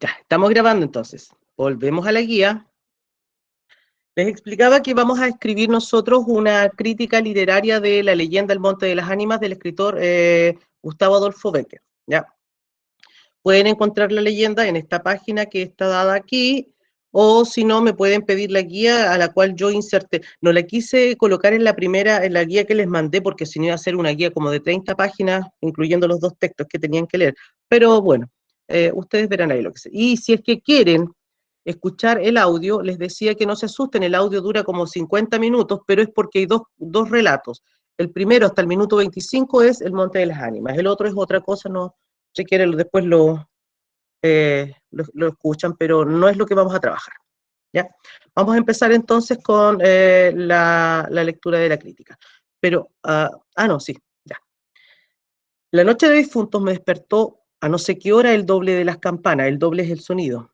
Ya, estamos grabando entonces. Volvemos a la guía. Les explicaba que vamos a escribir nosotros una crítica literaria de La leyenda del Monte de las Ánimas del escritor Gustavo Adolfo Bécquer. ¿Ya? Pueden encontrar la leyenda en esta página que está dada aquí, o si no, me pueden pedir la guía a la cual yo inserté. No la quise colocar en en la guía que les mandé, porque si no iba a ser una guía como de 30 páginas, incluyendo los dos textos que tenían que leer. Pero bueno, ustedes verán ahí lo que sea. Y si es que quieren escuchar el audio, les decía que no se asusten, el audio dura como 50 minutos, pero es porque hay dos relatos. El primero, hasta el minuto 25, es El Monte de las Ánimas. El otro es otra cosa, no, si quieren después lo escuchan, pero no es lo que vamos a trabajar. ¿Ya? Vamos a empezar entonces con la lectura de la crítica. Pero, no, sí, ya. La noche de difuntos me despertó a no sé qué hora el doble de las campanas, el doble es el sonido.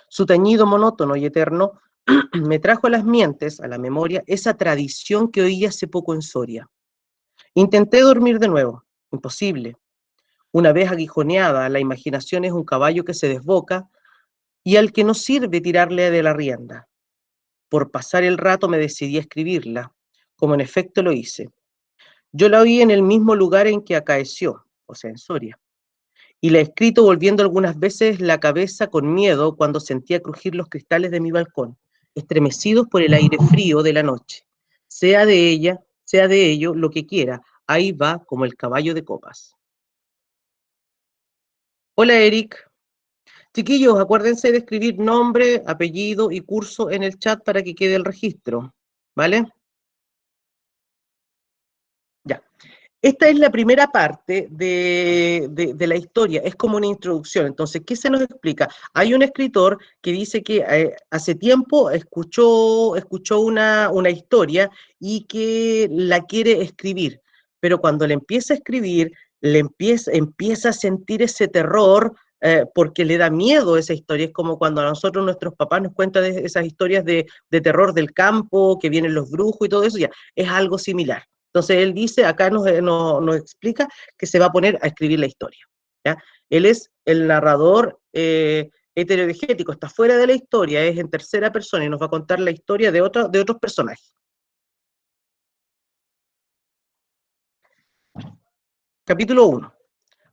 Su tañido monótono y eterno me trajo a las mientes, a la memoria, esa tradición que oí hace poco en Soria. Intenté dormir de nuevo, imposible. Una vez aguijoneada, la imaginación es un caballo que se desboca y al que no sirve tirarle de la rienda. Por pasar el rato me decidí a escribirla, como en efecto lo hice. Yo la oí en el mismo lugar en que acaeció, o sea, en Soria, y la he escrito volviendo algunas veces la cabeza con miedo cuando sentía crujir los cristales de mi balcón, estremecidos por el aire frío de la noche. Sea de ella, sea de ello, lo que quiera, ahí va como el caballo de copas. Hola, Eric. Chiquillos, acuérdense de escribir nombre, apellido y curso en el chat para que quede el registro, ¿vale? Ya. Esta es la primera parte de la historia, es como una introducción. Entonces, ¿qué se nos explica? Hay un escritor que dice que hace tiempo escuchó una historia y que la quiere escribir, pero cuando le empieza a escribir, empieza a sentir ese terror porque le da miedo esa historia. Es como cuando a nosotros nuestros papás nos cuentan esas historias de terror del campo, que vienen los brujos y todo eso, ya, es algo similar. Entonces él dice, acá nos explica que se va a poner a escribir la historia. ¿Ya? Él es el narrador heterodigético, está fuera de la historia, es en tercera persona y nos va a contar la historia de otros personajes. Capítulo 1.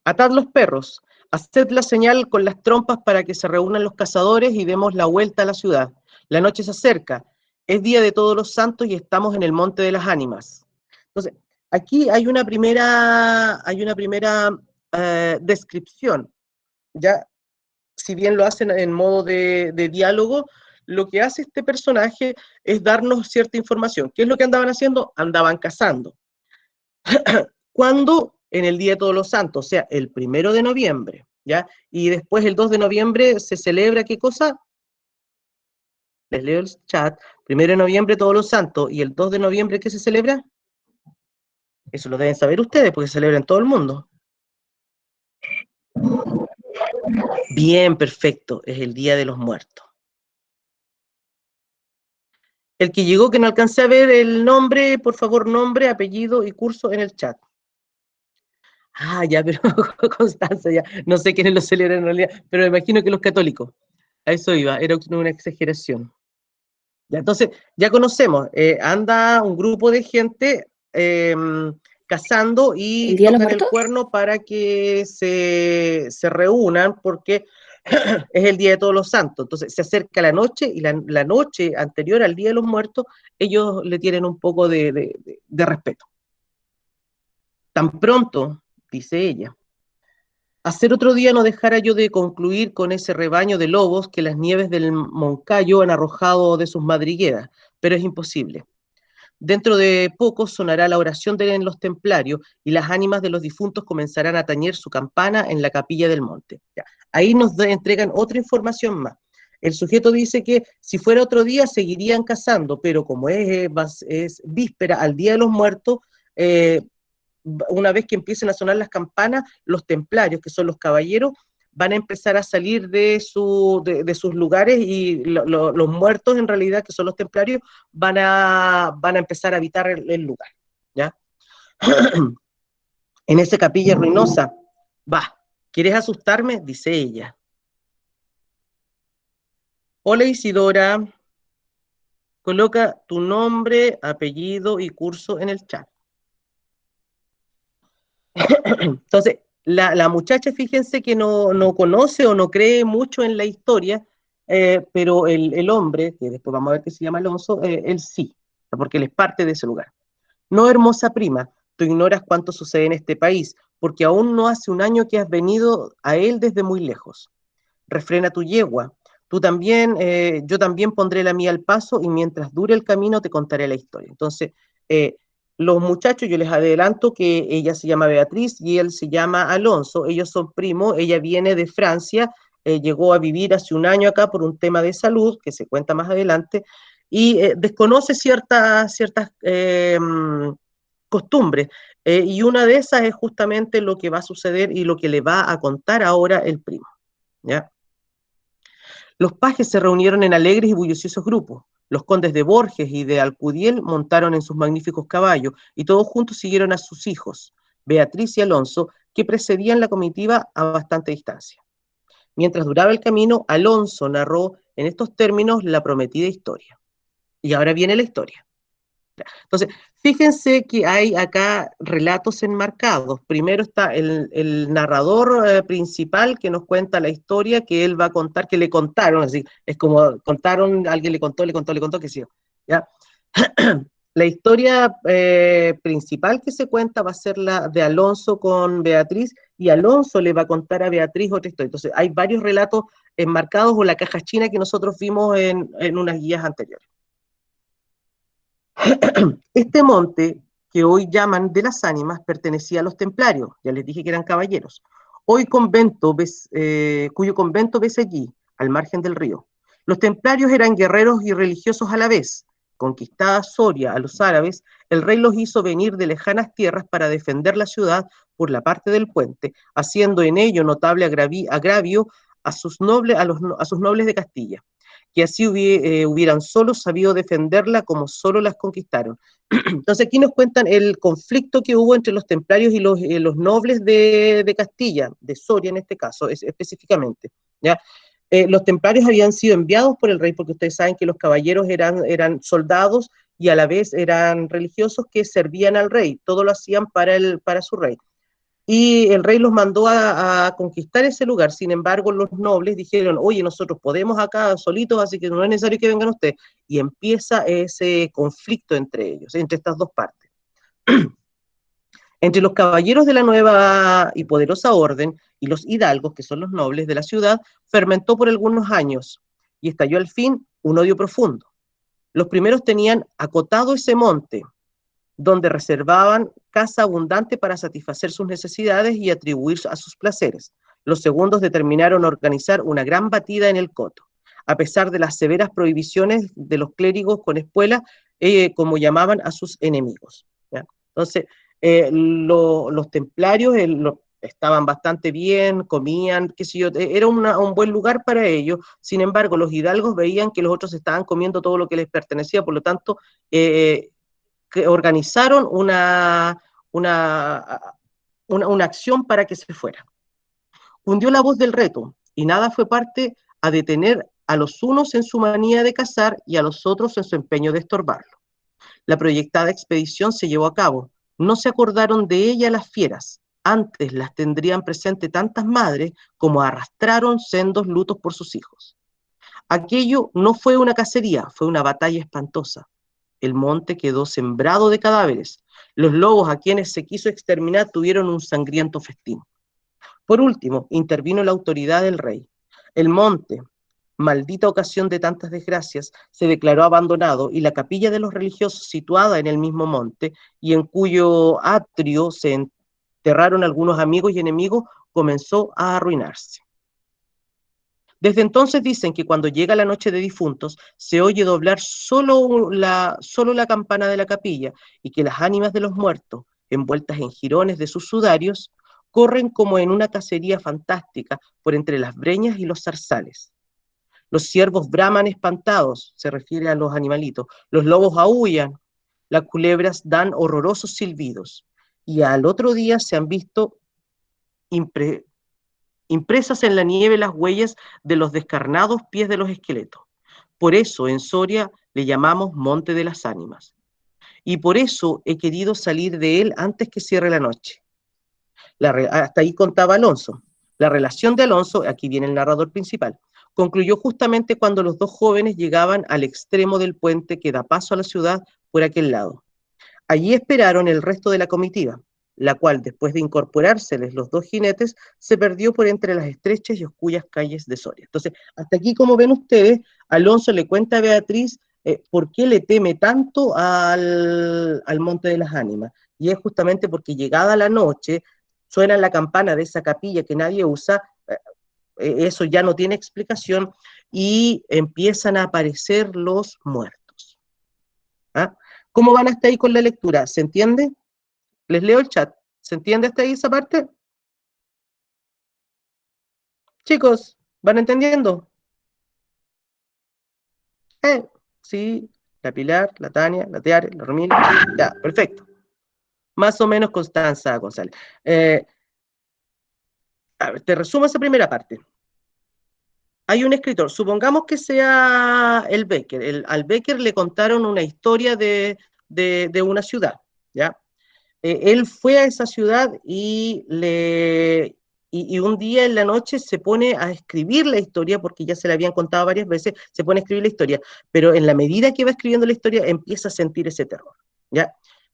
Atad los perros, haced la señal con las trompas para que se reúnan los cazadores y demos la vuelta a la ciudad. La noche se acerca, es día de todos los santos y estamos en el Monte de las Ánimas. Entonces, aquí hay una primera descripción, ya, si bien lo hacen en modo de diálogo, lo que hace este personaje es darnos cierta información. ¿Qué es lo que andaban haciendo? Andaban cazando. ¿Cuándo? En el Día de Todos los Santos, o sea, el 1 de noviembre, ¿ya? Y después el 2 de noviembre se celebra, ¿qué cosa? Les leo el chat. 1 de noviembre, Todos los Santos, y el 2 de noviembre, ¿qué se celebra? Eso lo deben saber ustedes, porque se celebra en todo el mundo. Bien, perfecto, es el Día de los Muertos. El que llegó, que no alcancé a ver el nombre, por favor, nombre, apellido y curso en el chat. Ya, pero Constanza, ya, no sé quiénes lo celebran en realidad, pero me imagino que los católicos. A eso iba, era una exageración. Ya, entonces, ya conocemos, anda un grupo de gente cazando y tocan el cuerno para que se reúnan, porque es el Día de Todos los Santos. Entonces, se acerca la noche y la noche anterior al Día de los Muertos, ellos le tienen un poco de respeto. Tan pronto, dice ella, hacer otro día no dejara yo de concluir con ese rebaño de lobos que las nieves del Moncayo han arrojado de sus madrigueras, pero es imposible. Dentro de poco sonará la oración de los templarios y las ánimas de los difuntos comenzarán a tañer su campana en la capilla del monte. Ya. Ahí nos entregan otra información más. El sujeto dice que si fuera otro día seguirían cazando, pero como es víspera al Día de los Muertos, una vez que empiecen a sonar las campanas, los templarios, que son los caballeros, van a empezar a salir de sus lugares y los muertos, en realidad, que son los templarios, van a empezar a habitar el lugar. ¿Ya? En esa capilla ruinosa, ¿quieres asustarme? Dice ella. Hola Isidora, coloca tu nombre, apellido y curso en el chat. Entonces, la muchacha, fíjense que no conoce o no cree mucho en la historia, pero el hombre, que después vamos a ver que se llama Alonso, él sí, porque él es parte de ese lugar. No, hermosa prima, tú ignoras cuánto sucede en este país, porque aún no hace un año que has venido a él desde muy lejos. Refrena tu yegua. Tú también, yo también pondré la mía al paso y mientras dure el camino te contaré la historia. Entonces, eh, los muchachos, yo les adelanto que ella se llama Beatriz y él se llama Alonso. Ellos son primos, ella viene de Francia, llegó a vivir hace un año acá por un tema de salud, que se cuenta más adelante, y desconoce ciertas costumbres. Y una de esas es justamente lo que va a suceder y lo que le va a contar ahora el primo. ¿Ya? Los pajes se reunieron en alegres y bulliciosos grupos. Los condes de Borges y de Alcudiel montaron en sus magníficos caballos y todos juntos siguieron a sus hijos, Beatriz y Alonso, que precedían la comitiva a bastante distancia. Mientras duraba el camino, Alonso narró en estos términos la prometida historia. Y ahora viene la historia. Entonces, fíjense que hay acá relatos enmarcados. Primero está el narrador principal que nos cuenta la historia que él va a contar, que le contaron, así, es como contaron, alguien le contó, que sí, ¿ya? La historia principal que se cuenta va a ser la de Alonso con Beatriz, y Alonso le va a contar a Beatriz otra historia. Entonces, hay varios relatos enmarcados o la caja china que nosotros vimos en unas guías anteriores. Este monte, que hoy llaman de las ánimas, pertenecía a los templarios, ya les dije que eran caballeros, hoy convento, cuyo convento ves allí, al margen del río. Los templarios eran guerreros y religiosos a la vez. Conquistada Soria a los árabes, el rey los hizo venir de lejanas tierras para defender la ciudad por la parte del puente, haciendo en ello notable agravio a sus nobles de Castilla, que así hubieran solo sabido defenderla como solo las conquistaron. Entonces aquí nos cuentan el conflicto que hubo entre los templarios y los nobles de Castilla, de Soria en este caso, específicamente. ¿Ya? Los templarios habían sido enviados por el rey, porque ustedes saben que los caballeros eran soldados y a la vez eran religiosos que servían al rey, todo lo hacían para su rey. Y el rey los mandó a conquistar ese lugar. Sin embargo, los nobles dijeron, oye, nosotros podemos acá solitos, así que no es necesario que vengan ustedes. Y empieza ese conflicto entre ellos, entre estas dos partes. Entre los caballeros de la nueva y poderosa orden y los hidalgos, que son los nobles de la ciudad, fermentó por algunos años y estalló al fin un odio profundo. Los primeros tenían acotado ese monte, donde reservaban casa abundante para satisfacer sus necesidades y atribuir a sus placeres. Los segundos determinaron organizar una gran batida en el coto, a pesar de las severas prohibiciones de los clérigos con espuelas, como llamaban a sus enemigos. ¿Ya? Entonces, los templarios estaban bastante bien, comían, qué sé yo, era un buen lugar para ellos. Sin embargo, los hidalgos veían que los otros estaban comiendo todo lo que les pertenecía, por lo tanto, que organizaron una, una acción para que se fuera. Hundió la voz del reto y nada fue parte a detener a los unos en su manía de cazar y a los otros en su empeño de estorbarlo. La proyectada expedición se llevó a cabo. No se acordaron de ella las fieras. Antes las tendrían presente tantas madres como arrastraron sendos lutos por sus hijos. Aquello no fue una cacería, fue una batalla espantosa. El monte quedó sembrado de cadáveres. Los lobos a quienes se quiso exterminar tuvieron un sangriento festín. Por último, intervino la autoridad del rey. El monte, maldita ocasión de tantas desgracias, se declaró abandonado y la capilla de los religiosos, situada en el mismo monte y en cuyo atrio se enterraron algunos amigos y enemigos, comenzó a arruinarse. Desde entonces dicen que cuando llega la noche de difuntos se oye doblar solo la campana de la capilla y que las ánimas de los muertos, envueltas en jirones de sus sudarios, corren como en una cacería fantástica por entre las breñas y los zarzales. Los ciervos braman espantados, se refiere a los animalitos, los lobos aúllan, las culebras dan horrorosos silbidos y al otro día se han visto impresas en la nieve las huellas de los descarnados pies de los esqueletos. Por eso en Soria le llamamos Monte de las Ánimas. Y por eso he querido salir de él antes que cierre la noche. Hasta ahí contaba Alonso. La relación de Alonso, aquí viene el narrador principal, concluyó justamente cuando los dos jóvenes llegaban al extremo del puente que da paso a la ciudad por aquel lado. Allí esperaron el resto de la comitiva, la cual, después de incorporárseles los dos jinetes, se perdió por entre las estrechas y oscuras calles de Soria. Entonces, hasta aquí, como ven ustedes, Alonso le cuenta a Beatriz por qué le teme tanto al Monte de las Ánimas. Y es justamente porque llegada la noche, suena la campana de esa capilla que nadie usa, eso ya no tiene explicación, y empiezan a aparecer los muertos. ¿Ah? ¿Cómo van hasta ahí con la lectura? ¿Se entiende? Les leo el chat. ¿Se entiende hasta ahí esa parte? Chicos, ¿van entendiendo? Sí, la Pilar, la Tania, la Tiare, la Romina, ya, perfecto. Más o menos Constanza González. A ver, te resumo esa primera parte. Hay un escritor, supongamos que sea el Becker. Al Becker le contaron una historia de una ciudad, ¿ya? Él fue a esa ciudad y un día en la noche se pone a escribir la historia, porque ya se la habían contado varias veces, se pone a escribir la historia, pero en la medida que va escribiendo la historia empieza a sentir ese terror, ¿ya?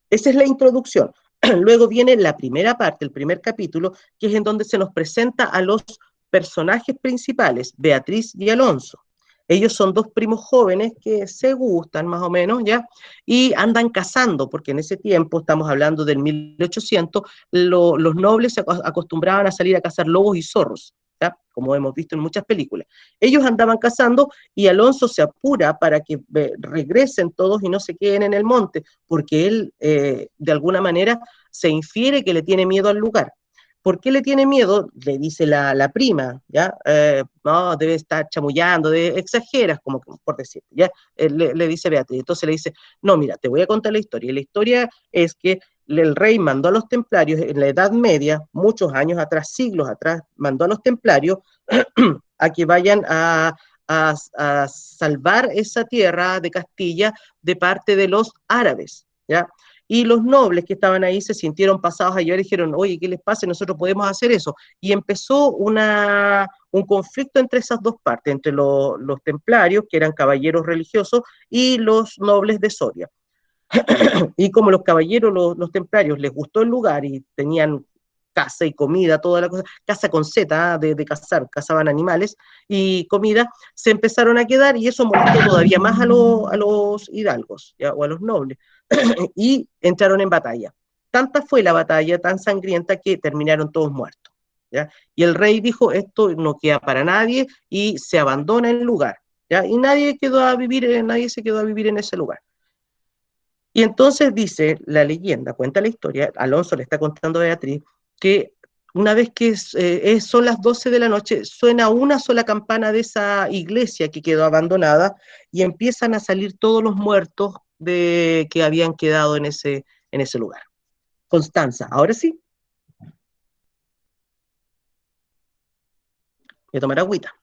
Esa es la introducción. Luego viene la primera parte, el primer capítulo, que es en donde se nos presenta a los personajes principales, Beatriz y Alonso. Ellos son dos primos jóvenes que se gustan más o menos, ¿ya? Y andan cazando, porque en ese tiempo, estamos hablando del 1800, los nobles se acostumbraban a salir a cazar lobos y zorros, ¿ya? Como hemos visto en muchas películas. Ellos andaban cazando y Alonso se apura para que regresen todos y no se queden en el monte, porque él, de alguna manera, se infiere que le tiene miedo al lugar. ¿Por qué le tiene miedo? Le dice la prima, ¿ya? No, debe estar chamullando, exageras, como por decir, ¿ya? Le dice Beatriz. Entonces le dice, no, mira, te voy a contar la historia. Y la historia es que el rey mandó a los templarios en la Edad Media, muchos años atrás, siglos atrás, mandó a los templarios a que vayan a salvar esa tierra de Castilla de parte de los árabes, ¿ya? Y los nobles que estaban ahí se sintieron pasados a llorar y dijeron, oye, ¿qué les pasa? Nosotros podemos hacer eso. Y empezó un conflicto entre esas dos partes, entre los templarios, que eran caballeros religiosos, y los nobles de Soria. Y como los caballeros, los templarios, les gustó el lugar y tenían casa y comida, toda la cosa, casa con Z, de cazar, cazaban animales y comida, se empezaron a quedar y eso molestó todavía más a los hidalgos, ¿ya? O a los nobles, y entraron en batalla. Tanta fue la batalla, tan sangrienta, que terminaron todos muertos, ¿ya? Y el rey dijo, esto no queda para nadie, y se abandona el lugar, ¿ya? Y nadie se quedó a vivir en ese lugar. Y entonces dice la leyenda, cuenta la historia, Alonso le está contando a Beatriz, que una vez que son las 12 de la noche, suena una sola campana de esa iglesia que quedó abandonada y empiezan a salir todos los muertos que habían quedado en ese lugar. Constanza, ahora sí, voy a tomar agüita.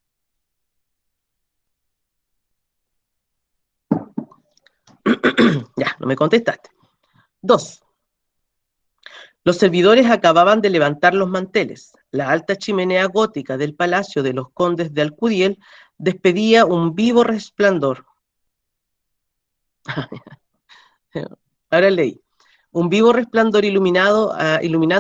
Ya, no me contestaste. 2. Los servidores acababan de levantar los manteles. La alta chimenea gótica del palacio de los condes de Alcudiel despedía un vivo resplandor. Ahora leí. Un vivo resplandor iluminando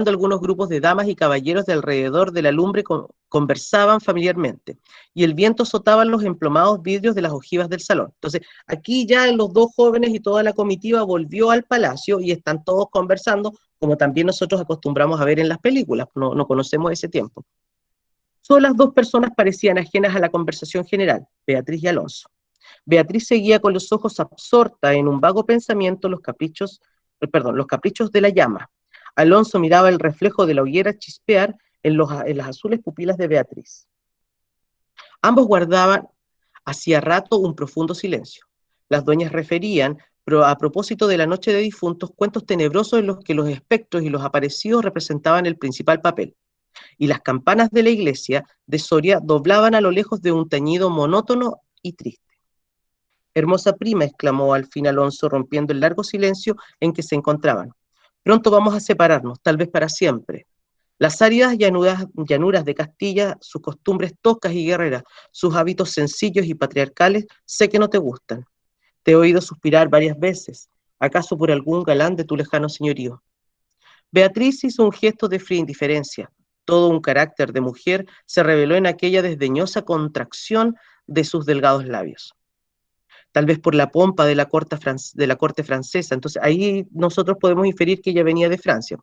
algunos grupos de damas y caballeros de alrededor de la lumbre conversaban familiarmente, y el viento azotaba los emplomados vidrios de las ojivas del salón. Entonces, aquí ya los dos jóvenes y toda la comitiva volvió al palacio y están todos conversando, como también nosotros acostumbramos a ver en las películas, no conocemos ese tiempo. Solo las dos personas parecían ajenas a la conversación general, Beatriz y Alonso. Beatriz seguía con los ojos absorta en un vago pensamiento los caprichos de la llama. Alonso miraba el reflejo de la hoguera chispear en las azules pupilas de Beatriz. Ambos guardaban hacía rato un profundo silencio. Las dueñas referían, a propósito de la noche de difuntos, cuentos tenebrosos en los que los espectros y los aparecidos representaban el principal papel, y las campanas de la iglesia de Soria doblaban a lo lejos de un tañido monótono y triste. Hermosa prima, exclamó al fin Alonso, rompiendo el largo silencio en que se encontraban. Pronto vamos a separarnos, tal vez para siempre. Las áridas llanuras de Castilla, sus costumbres toscas y guerreras, sus hábitos sencillos y patriarcales, sé que no te gustan. Te he oído suspirar varias veces, acaso por algún galán de tu lejano señorío. Beatriz hizo un gesto de fría indiferencia. Todo un carácter de mujer se reveló en aquella desdeñosa contracción de sus delgados labios. Tal vez por la pompa de la corte francesa. Entonces ahí nosotros podemos inferir que ella venía de Francia,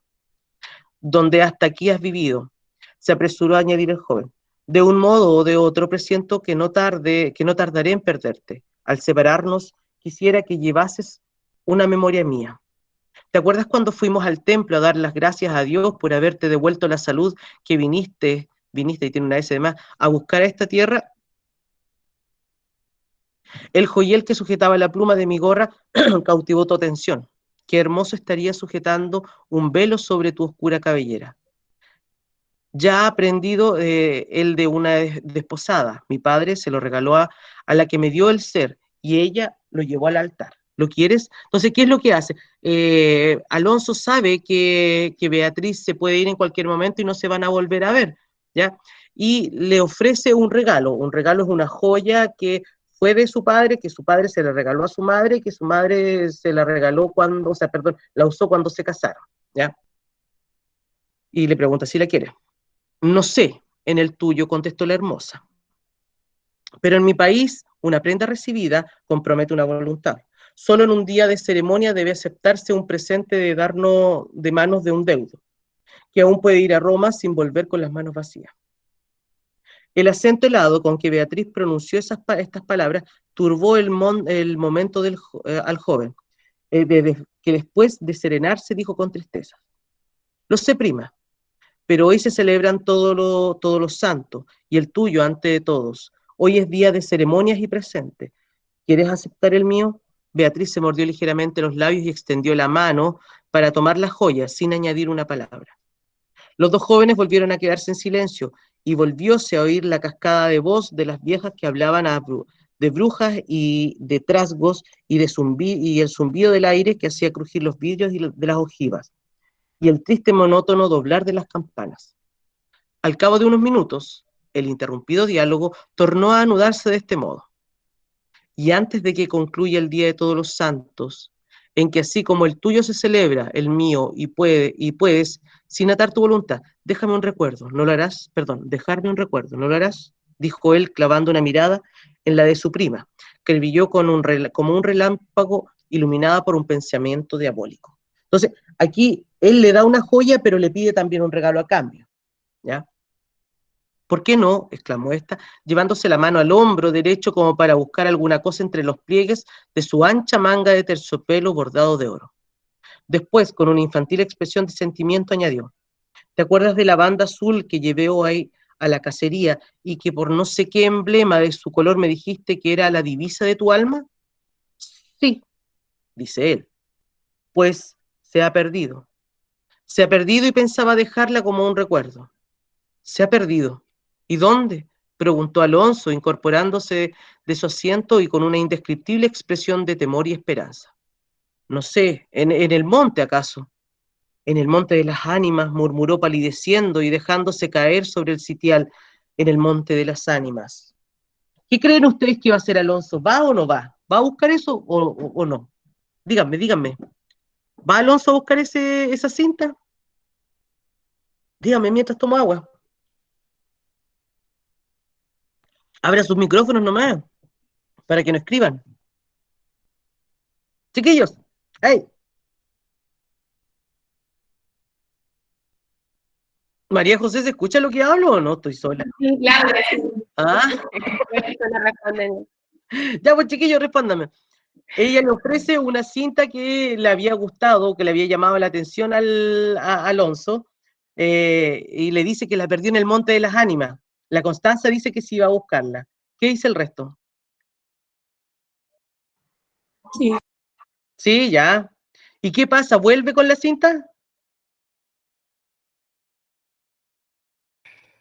donde hasta aquí has vivido, se apresuró a añadir el joven. De un modo o de otro presiento que no tardaré en perderte. Al separarnos, quisiera que llevases una memoria mía. ¿Te acuerdas cuando fuimos al templo a dar las gracias a Dios por haberte devuelto la salud que viniste y tiene una S de más, a buscar a esta tierra? El joyel que sujetaba la pluma de mi gorra cautivó tu atención. Qué hermoso estaría sujetando un velo sobre tu oscura cabellera. Ya ha aprendido el de una desposada. Mi padre se lo regaló a la que me dio el ser y ella lo llevó al altar. ¿Lo quieres? Entonces, ¿qué es lo que hace? Alonso sabe que Beatriz se puede ir en cualquier momento y no se van a volver a ver, ¿ya? Y le ofrece un regalo. Un regalo es una joya que fue de su padre, que su padre se le regaló a su madre, que su madre se la regaló cuando, o sea, perdón, la usó cuando se casaron, ¿ya? Y le pregunta si la quiere. No sé, en el tuyo, contestó la hermosa. Pero en mi país, una prenda recibida compromete una voluntad. Solo en un día de ceremonia debe aceptarse un presente de darnos de manos de un deudo, que aún puede ir a Roma sin volver con las manos vacías. El acento helado con que Beatriz pronunció estas palabras turbó el momento al joven, que después de serenarse dijo con tristeza: lo sé, prima, pero hoy se celebran todos los santos, y el tuyo ante de todos. Hoy es día de ceremonias y presentes. ¿Quieres aceptar el mío? Beatriz se mordió ligeramente los labios y extendió la mano para tomar la joya, sin añadir una palabra. Los dos jóvenes volvieron a quedarse en silencio, y volvióse a oír la cascada de voz de las viejas que hablaban de brujas y de trasgos, y el zumbido del aire que hacía crujir los vidrios de las ojivas, y el triste monótono doblar de las campanas. Al cabo de unos minutos, el interrumpido diálogo tornó a anudarse de este modo: y antes de que concluya el Día de Todos los Santos, en que así como el tuyo se celebra, el mío, y puedes, sin atar tu voluntad, déjame un recuerdo, ¿no lo harás? Perdón, dejarme un recuerdo, ¿no lo harás? Dijo él, clavando una mirada en la de su prima, que brilló como un relámpago iluminada por un pensamiento diabólico. Entonces, aquí él le da una joya, pero le pide también un regalo a cambio, ¿ya? ¿Por qué no?, exclamó ésta, llevándose la mano al hombro derecho como para buscar alguna cosa entre los pliegues de su ancha manga de terciopelo bordado de oro. Después, con una infantil expresión de sentimiento, añadió: ¿te acuerdas de la banda azul que llevé hoy a la cacería y que por no sé qué emblema de su color me dijiste que era la divisa de tu alma? Sí, dice él. Pues se ha perdido. Se ha perdido y pensaba dejarla como un recuerdo. Se ha perdido. ¿Y dónde?, preguntó Alonso, incorporándose de su asiento y con una indescriptible expresión de temor y esperanza. No sé, en el monte acaso. En el monte de las ánimas, murmuró palideciendo y dejándose caer sobre el sitial, en el monte de las ánimas. ¿Qué creen ustedes que va a hacer Alonso? ¿Va o no va? ¿Va a buscar eso o no? Díganme, díganme. ¿Va Alonso a buscar esa cinta? Díganme mientras tomo agua. Abra sus micrófonos nomás, para que no escriban. Chiquillos, hey, María José, ¿se escucha lo que hablo o no? Estoy sola. Sí, claro, sí. Ah, ya pues chiquillos, respóndame. Ella le ofrece una cinta que le había gustado, que le había llamado la atención a Alonso, y le dice que la perdió en el Monte de las Ánimas. La Constanza dice que sí iba a buscarla. ¿Qué dice el resto? Sí, Sí, ya. ¿Y qué pasa? ¿Vuelve con la cinta?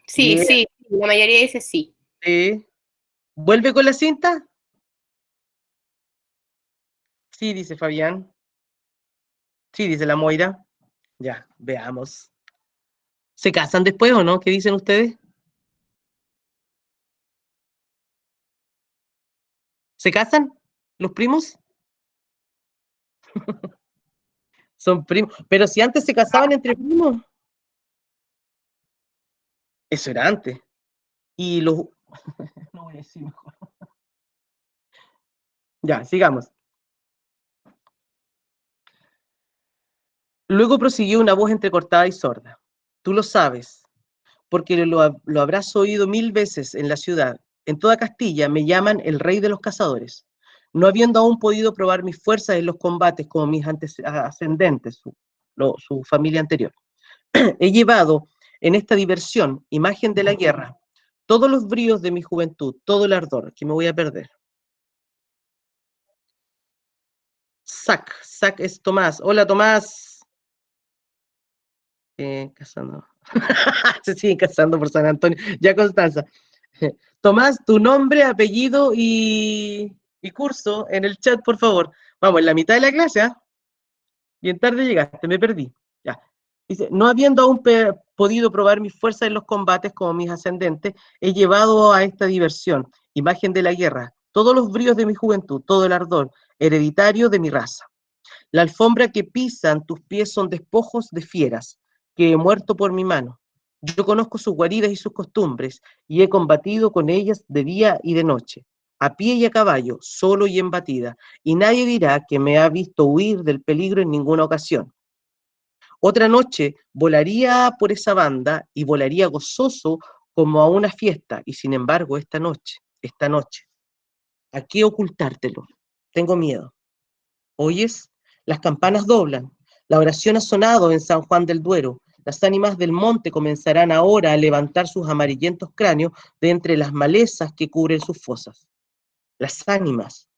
sí, Bien, sí, la mayoría dice sí. sí. ¿Vuelve con la cinta? Sí, dice Fabián. Sí, dice la Moira. Ya, veamos. ¿Se casan después o no? ¿Qué dicen ustedes? ¿Se casan los primos? Son primos. Pero si antes se casaban entre primos, eso era antes. Y los... No voy a decir mejor. Ya, sigamos. Luego prosiguió una voz entrecortada y sorda. Tú lo sabes, porque lo habrás oído 1000 veces en la ciudad. En toda Castilla me llaman el rey de los cazadores, no habiendo aún podido probar mis fuerzas en los combates como mis ascendentes, su familia anterior. He llevado en esta diversión, imagen de la guerra, todos los bríos de mi juventud, todo el ardor, que me voy a perder. Sac es Tomás. Hola, Tomás. Casando. Se siguen casando por San Antonio. Ya, Constanza. Tomás, tu nombre, apellido y curso en el chat, por favor. Vamos, en la mitad de la clase, ¿ah? Bien tarde llegaste, me perdí. Ya. Dice, no habiendo aún podido probar mis fuerzas en los combates como mis ascendentes, he llevado a esta diversión, imagen de la guerra, todos los bríos de mi juventud, todo el ardor hereditario de mi raza. La alfombra que pisan tus pies son despojos de fieras, que he muerto por mi mano. Yo conozco sus guaridas y sus costumbres, y he combatido con ellas de día y de noche, a pie y a caballo, solo y en batida, y nadie dirá que me ha visto huir del peligro en ninguna ocasión. Otra noche volaría por esa banda y volaría gozoso como a una fiesta, y sin embargo esta noche, ¿a qué ocultártelo? Tengo miedo. ¿Oyes? Las campanas doblan. La oración ha sonado en San Juan del Duero. Las ánimas del monte comenzarán ahora a levantar sus amarillentos cráneos de entre las malezas que cubren sus fosas. Las ánimas.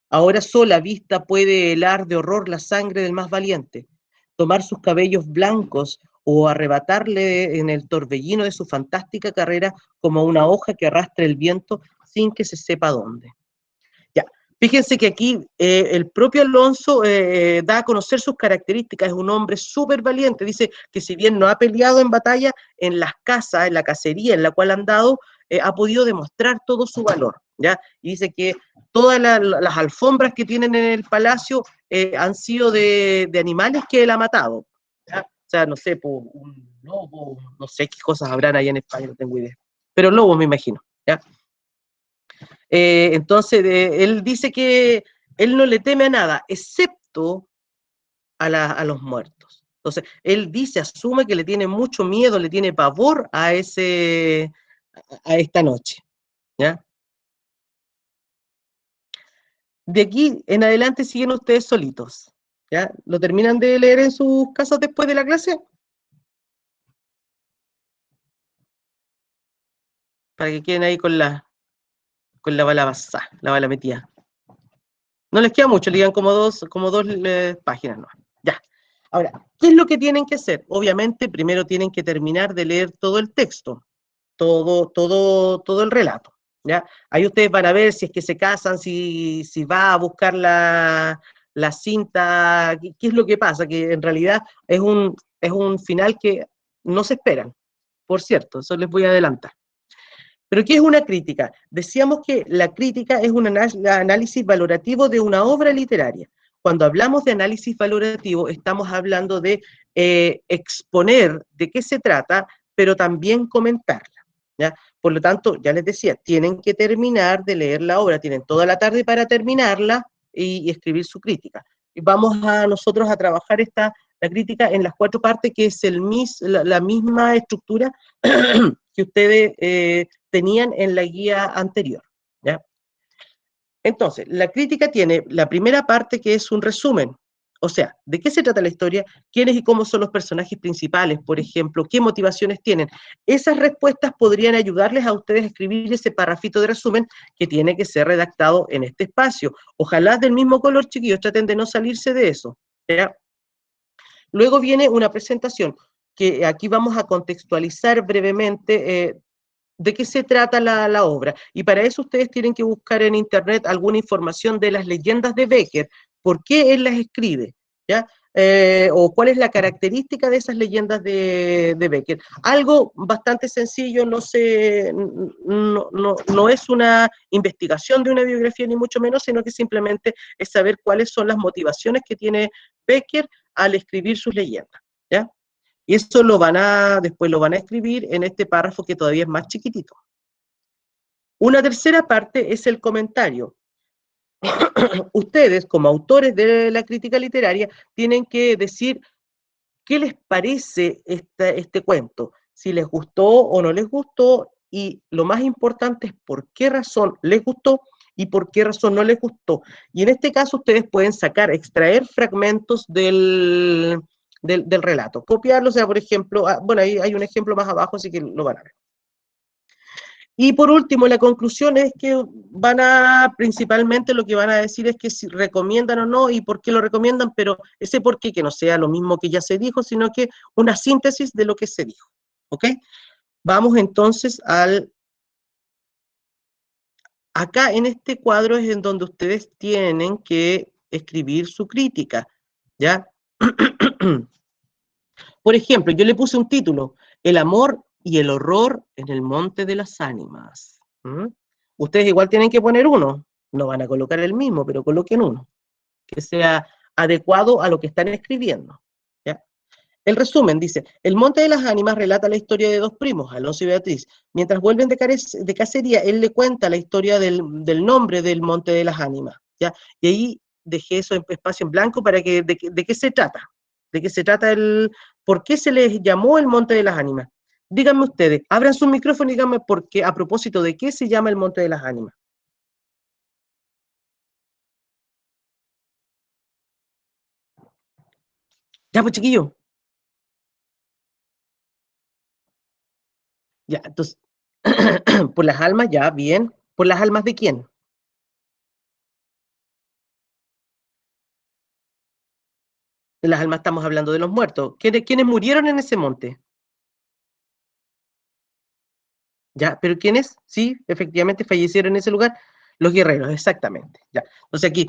Ahora sola vista puede helar de horror la sangre del más valiente, tomar sus cabellos blancos o arrebatarle en el torbellino de su fantástica carrera como una hoja que arrastra el viento sin que se sepa dónde. Ya, fíjense que aquí el propio Alonso da a conocer sus características, es un hombre súper valiente, dice que si bien no ha peleado en batalla, en las casas, en la cacería en la cual han dado, ha podido demostrar todo su valor, ¿ya? Y dice que todas las alfombras que tienen en el palacio han sido de animales que él ha matado, ¿ya? O sea, no sé, por un lobo, no sé qué cosas habrán ahí en España, no tengo idea, pero lobos me imagino, ¿ya? Entonces, él dice que él no le teme a nada, excepto a los muertos. Entonces, él dice, asume que le tiene mucho miedo, le tiene pavor a esta noche, ¿ya? De aquí en adelante siguen ustedes solitos, ¿ya? ¿Lo terminan de leer en sus casas después de la clase? Para que queden ahí con la bala basada, la bala metida. No les queda mucho, le quedan como dos páginas, ¿no? Ya. Ahora, ¿qué es lo que tienen que hacer? Obviamente, primero tienen que terminar de leer todo el texto, todo el relato, ¿ya? Ahí ustedes van a ver si es que se casan, si va a buscar la cinta, qué es lo que pasa, que en realidad es un final que no se esperan, por cierto, eso les voy a adelantar. Pero ¿qué es una crítica? Decíamos que la crítica es un análisis valorativo de una obra literaria. Cuando hablamos de análisis valorativo, estamos hablando de exponer de qué se trata, pero también comentarla, ¿ya? Por lo tanto, ya les decía, tienen que terminar de leer la obra, tienen toda la tarde para terminarla y escribir su crítica. Y vamos nosotros a trabajar la crítica en las 4 partes, que es la misma estructura que ustedes tenían en la guía anterior, ¿ya? Entonces, la crítica tiene la primera parte, que es un resumen, o sea, ¿de qué se trata la historia? ¿Quiénes y cómo son los personajes principales, por ejemplo? ¿Qué motivaciones tienen? Esas respuestas podrían ayudarles a ustedes a escribir ese parrafito de resumen que tiene que ser redactado en este espacio. Ojalá del mismo color, chiquillos, traten de no salirse de eso, ¿ya? Luego viene una presentación, que aquí vamos a contextualizar brevemente de qué se trata la obra. Y para eso ustedes tienen que buscar en internet alguna información de las leyendas de Becker, por qué él las escribe, ¿ya? O cuál es la característica de esas leyendas de Becker. Algo bastante sencillo, no es una investigación de una biografía ni mucho menos, sino que simplemente es saber cuáles son las motivaciones que tiene Becker al escribir sus leyendas, ¿ya? Y eso después lo van a escribir en este párrafo que todavía es más chiquitito. Una tercera parte es el comentario. Ustedes, como autores de la crítica literaria, tienen que decir qué les parece este cuento, si les gustó o no les gustó, y lo más importante es por qué razón les gustó y por qué razón no les gustó. Y en este caso ustedes pueden extraer fragmentos del relato, copiarlo, o sea, por ejemplo, bueno, ahí hay un ejemplo más abajo, así que lo van a ver. Y por último, la conclusión es que principalmente lo que van a decir es que si recomiendan o no y por qué lo recomiendan, pero ese por qué que no sea lo mismo que ya se dijo, sino que una síntesis de lo que se dijo, ¿ok? Vamos entonces acá en este cuadro es en donde ustedes tienen que escribir su crítica, ¿ya? Por ejemplo, yo le puse un título, El amor y el horror en el monte de las ánimas. ¿Mm? Ustedes igual tienen que poner uno, no van a colocar el mismo, pero coloquen uno, que sea adecuado a lo que están escribiendo. ¿Ya? El resumen dice, El monte de las ánimas relata la historia de dos primos, Alonso y Beatriz. Mientras vuelven de cacería, él le cuenta la historia del nombre del monte de las ánimas. ¿Ya? Y ahí dejé eso en espacio en blanco para que, de qué se trata. De qué se trata por qué se les llamó el monte de las ánimas. Díganme ustedes, abran su micrófono y díganme por qué, a propósito de qué se llama el monte de las ánimas. Ya, pues chiquillo. Ya, entonces, por las almas, ya, bien. ¿Por las almas de quién? De las almas estamos hablando de los muertos. ¿Quiénes murieron en ese monte? ¿Ya? ¿Pero quiénes? Sí, efectivamente fallecieron en ese lugar. Los guerreros, exactamente. Ya. Entonces aquí,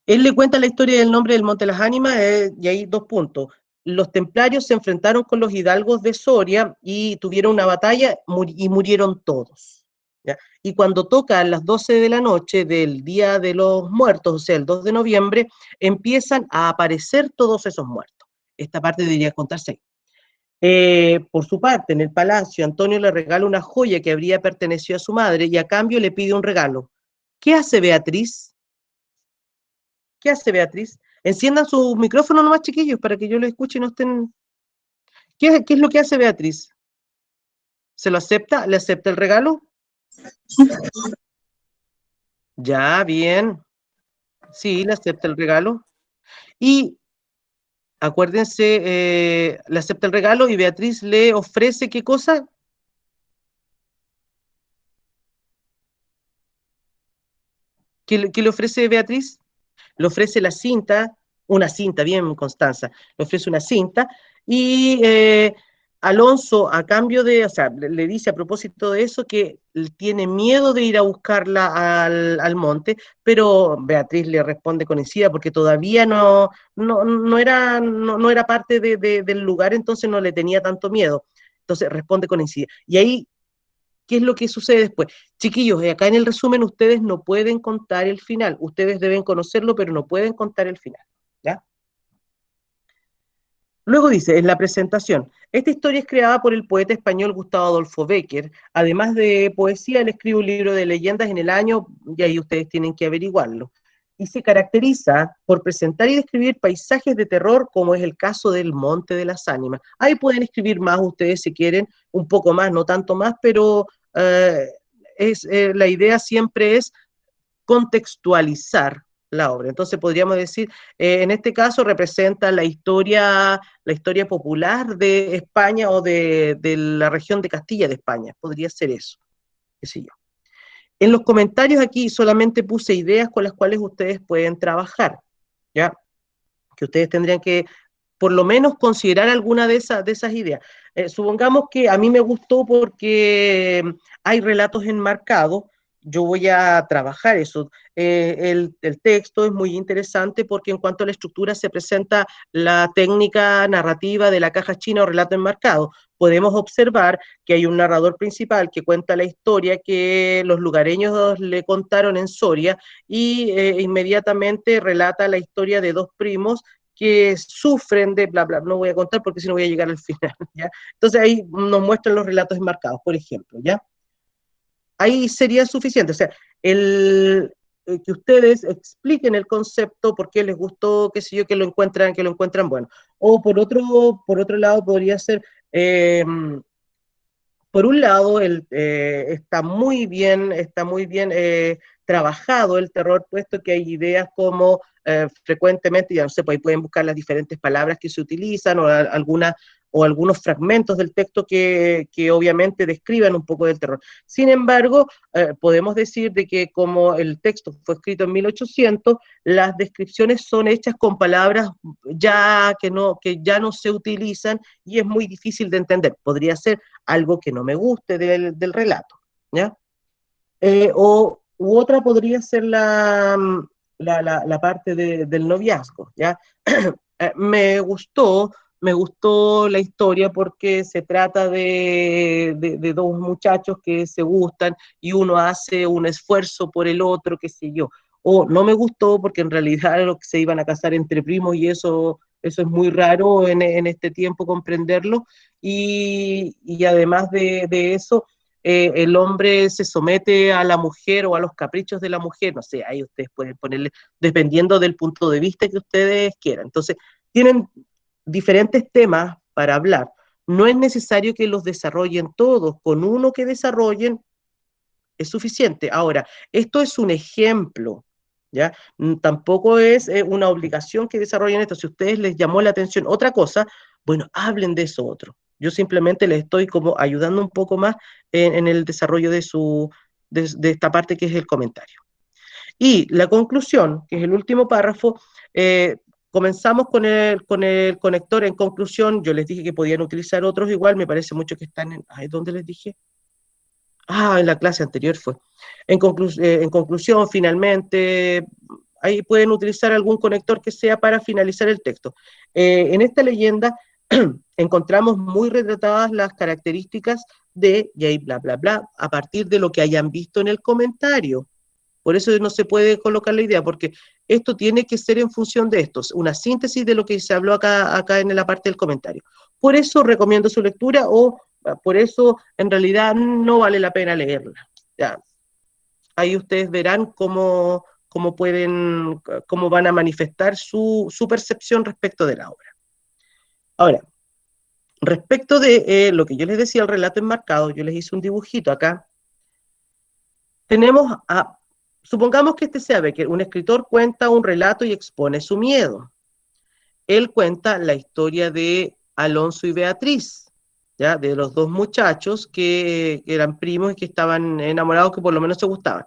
él le cuenta la historia del nombre del Monte de las Ánimas, y hay dos puntos. Los templarios se enfrentaron con los hidalgos de Soria y tuvieron una batalla y murieron todos. ¿Ya? Y cuando toca a las 12 de la noche del Día de los Muertos, o sea, el 2 de noviembre, empiezan a aparecer todos esos muertos. Esta parte debería contarse ahí. Por su parte, en el palacio, Antonio le regala una joya que habría pertenecido a su madre y a cambio le pide un regalo. ¿Qué hace Beatriz? ¿Qué hace Beatriz? Enciendan sus micrófonos nomás, chiquillos, para que yo lo escuche y no estén... ¿Qué es lo que hace Beatriz? ¿Se lo acepta? ¿Le acepta el regalo? Ya, bien. Sí, le acepta el regalo. Y acuérdense, le acepta el regalo y Beatriz le ofrece ¿qué cosa? ¿Qué le ofrece Beatriz? Le ofrece la cinta, una cinta, bien Constanza, le ofrece una cinta y Alonso a cambio o sea, le dice a propósito de eso que tiene miedo de ir a buscarla al monte, pero Beatriz le responde con encía porque todavía no era parte del lugar, entonces no le tenía tanto miedo. Entonces responde con encía. Y ahí, ¿qué es lo que sucede después? Chiquillos, acá en el resumen ustedes no pueden contar el final. Ustedes deben conocerlo, pero no pueden contar el final. ¿Ya? Luego dice, en la presentación, esta historia es creada por el poeta español Gustavo Adolfo Bécquer. Además de poesía, él escribe un libro de leyendas en el año, y ahí ustedes tienen que averiguarlo. Y se caracteriza por presentar y describir paisajes de terror, como es el caso del Monte de las Ánimas. Ahí pueden escribir más ustedes si quieren, un poco más, no tanto más, pero la idea siempre es contextualizar la obra. Entonces podríamos decir, en este caso representa la historia popular de España o de la región de Castilla de España. Podría ser eso, qué sé yo. En los comentarios aquí solamente puse ideas con las cuales ustedes pueden trabajar, ¿ya? Que ustedes tendrían que por lo menos considerar alguna de esas ideas. Supongamos que a mí me gustó porque hay relatos enmarcados, yo voy a trabajar eso. El texto es muy interesante porque en cuanto a la estructura se presenta la técnica narrativa de la caja china o relato enmarcado. Podemos observar que hay un narrador principal que cuenta la historia que los lugareños le contaron en Soria y inmediatamente relata la historia de dos primos que sufren de bla, bla, no voy a contar porque si no voy a llegar al final, ¿ya? Entonces ahí nos muestran los relatos enmarcados, por ejemplo, ¿ya? Ahí sería suficiente. O sea, que ustedes expliquen el concepto, por qué les gustó, qué sé yo, que lo encuentran bueno. O por otro lado podría ser, por un lado, está muy bien trabajado el terror, puesto que hay ideas como frecuentemente, ya no sé, pues ahí pueden buscar las diferentes palabras que se utilizan o algunos fragmentos del texto que obviamente describan un poco del terror. Sin embargo, podemos decir de que como el texto fue escrito en 1800, las descripciones son hechas con palabras que ya no se utilizan y es muy difícil de entender. Podría ser algo que no me guste del relato, ¿ya? U otra podría ser la parte del noviazgo, ¿ya? Me gustó la historia porque se trata de dos muchachos que se gustan y uno hace un esfuerzo por el otro, qué sé yo. O no me gustó porque en realidad lo que se iban a casar entre primos y eso es muy raro en este tiempo comprenderlo. Y además de eso, el hombre se somete a la mujer o a los caprichos de la mujer, no sé, ahí ustedes pueden ponerle, dependiendo del punto de vista que ustedes quieran. Entonces, tienen diferentes temas para hablar. No es necesario que los desarrollen todos, con uno que desarrollen es suficiente. Ahora, esto es un ejemplo, ¿ya? Tampoco es una obligación que desarrollen esto. Si a ustedes les llamó la atención otra cosa, bueno, hablen de eso otro. Yo simplemente les estoy como ayudando un poco más en el desarrollo de esta parte que es el comentario. Y la conclusión, que es el último párrafo, comenzamos con el conector en conclusión. Yo les dije que podían utilizar otros igual, me parece mucho que están en... ¿Dónde les dije? En la clase anterior fue. En conclusión, finalmente, ahí pueden utilizar algún conector que sea para finalizar el texto. En esta leyenda encontramos muy retratadas las características de, y ahí bla, bla, bla, a partir de lo que hayan visto en el comentario. Por eso no se puede colocar la idea, porque esto tiene que ser en función de esto, una síntesis de lo que se habló acá en la parte del comentario. Por eso recomiendo su lectura o por eso en realidad no vale la pena leerla. Ya. Ahí ustedes verán cómo van a manifestar su percepción respecto de la obra. Ahora, respecto de lo que yo les decía, el relato enmarcado, yo les hice un dibujito acá. Supongamos que este sea que un escritor cuenta un relato y expone su miedo. Él cuenta la historia de Alonso y Beatriz, ¿ya? De los dos muchachos que eran primos y que estaban enamorados, que por lo menos se gustaban.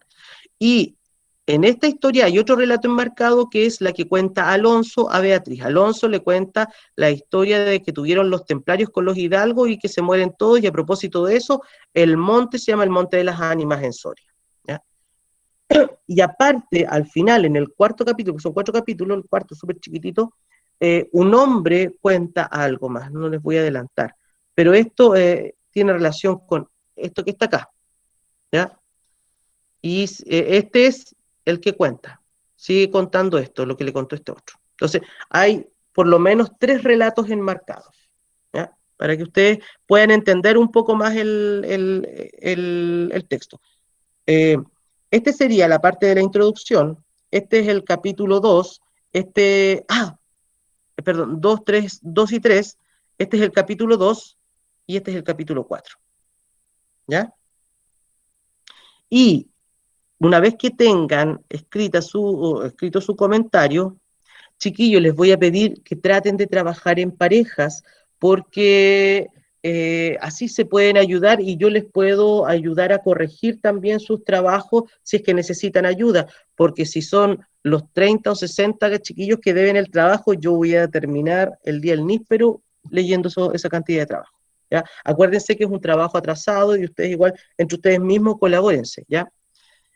Y en esta historia hay otro relato enmarcado que es la que cuenta Alonso a Beatriz. Alonso le cuenta la historia de que tuvieron los templarios con los hidalgos y que se mueren todos, y a propósito de eso, el monte se llama el Monte de las Ánimas en Soria. ¿Ya? Y aparte, al final, en el cuarto capítulo, que son 4 capítulos, el cuarto súper chiquitito, un hombre cuenta algo más, no les voy a adelantar, pero esto tiene relación con esto que está acá, ¿ya? Y este es el que cuenta, sigue contando esto, lo que le contó este otro. Entonces, hay por lo menos 3 relatos enmarcados, ¿ya? Para que ustedes puedan entender un poco más el texto. Este sería la parte de la introducción, este es el capítulo 2, perdón, 2, 3, 2 y 3, este es el capítulo 2 y este es el capítulo 4, ¿ya? Y una vez que tengan escrito su comentario, chiquillos, les voy a pedir que traten de trabajar en parejas, porque así se pueden ayudar y yo les puedo ayudar a corregir también sus trabajos si es que necesitan ayuda, porque si son los 30 o 60 chiquillos que deben el trabajo, yo voy a terminar el día del níspero leyendo esa cantidad de trabajo, ¿ya? Acuérdense que es un trabajo atrasado y ustedes igual, entre ustedes mismos, colabórense, ¿ya?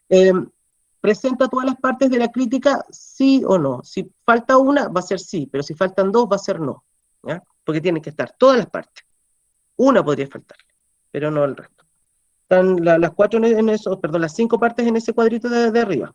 Eh, ¿Presenta todas las partes de la crítica, sí o no? Si falta una, va a ser sí, pero si faltan dos, va a ser no, ¿ya? Porque tienen que estar todas las partes. Una podría faltar, pero no el resto. Están las cuatro en eso, perdón, las cinco partes en ese cuadrito de arriba.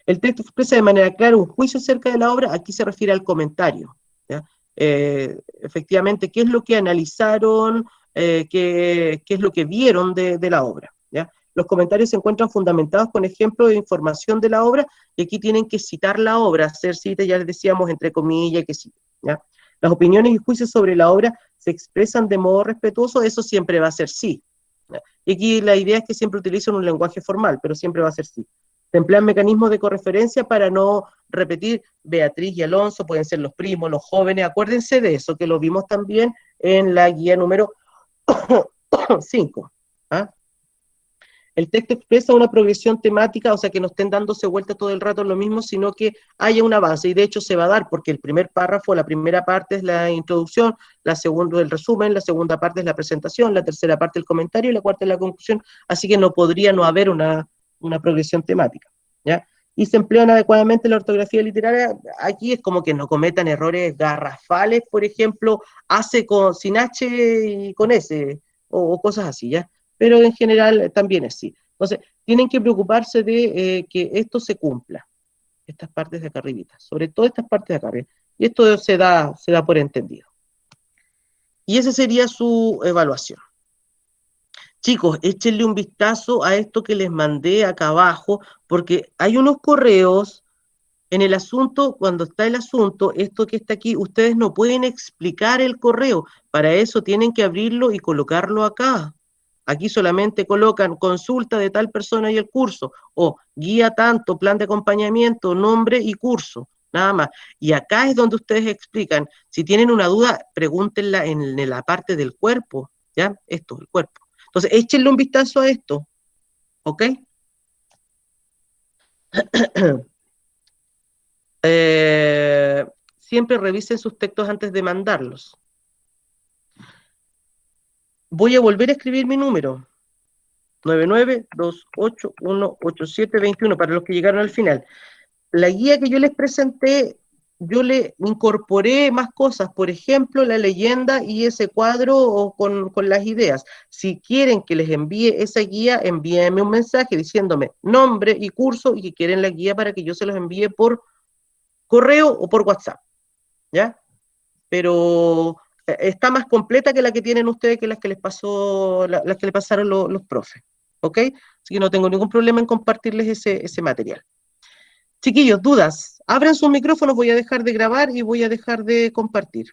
El texto expresa de manera clara un juicio acerca de la obra, aquí se refiere al comentario, ¿ya? Efectivamente, qué es lo que analizaron, qué es lo que vieron de la obra, ¿ya? Los comentarios se encuentran fundamentados con ejemplos de información de la obra, y aquí tienen que citar la obra, hacer citas, ya les decíamos, entre comillas, que sí, ¿ya? Las opiniones y juicios sobre la obra se expresan de modo respetuoso, eso siempre va a ser sí, ¿ya? Y aquí la idea es que siempre utilicen un lenguaje formal, pero siempre va a ser sí. Se emplean mecanismos de correferencia para no repetir Beatriz y Alonso, pueden ser los primos, los jóvenes, acuérdense de eso, que lo vimos también en la guía número 5. ¿Ah? El texto expresa una progresión temática, o sea, que no estén dándose vuelta todo el rato lo mismo, sino que haya un avance, y de hecho se va a dar, porque el primer párrafo, la primera parte es la introducción, la segunda el resumen, la segunda parte es la presentación, la tercera parte el comentario, y la cuarta es la conclusión, así que no podría no haber una progresión temática, ¿ya? Y se emplean adecuadamente la ortografía literaria, aquí es como que no cometan errores garrafales, por ejemplo, hace sin H y con S, o cosas así, ¿ya? Pero en general también es así. Entonces, tienen que preocuparse de que esto se cumpla, estas partes de acá arriba, sobre todo estas partes de acá arriba. Y esto se da por entendido. Y esa sería su evaluación. Chicos, échenle un vistazo a esto que les mandé acá abajo, porque hay unos correos en el asunto, cuando está el asunto, esto que está aquí, ustedes no pueden explicar el correo, para eso tienen que abrirlo y colocarlo acá. Aquí solamente colocan consulta de tal persona y el curso, o guía tanto, plan de acompañamiento, nombre y curso, nada más. Y acá es donde ustedes explican. Si tienen una duda, pregúntenla en la parte del cuerpo, ¿ya? Esto, el cuerpo. Entonces, échenle un vistazo a esto, ¿ok? Siempre revisen sus textos antes de mandarlos. Voy a volver a escribir mi número, 992818721, para los que llegaron al final. La guía que yo les presenté, yo le incorporé más cosas, por ejemplo, la leyenda y ese cuadro con las ideas. Si quieren que les envíe esa guía, envíenme un mensaje diciéndome nombre y curso y que quieren la guía para que yo se los envíe por correo o por WhatsApp, ¿ya? Pero está más completa que la que tienen ustedes, que las que les pasó, las que le pasaron los profes, ¿ok? Así que no tengo ningún problema en compartirles ese material. Chiquillos, dudas, abran sus micrófonos, voy a dejar de grabar y voy a dejar de compartir.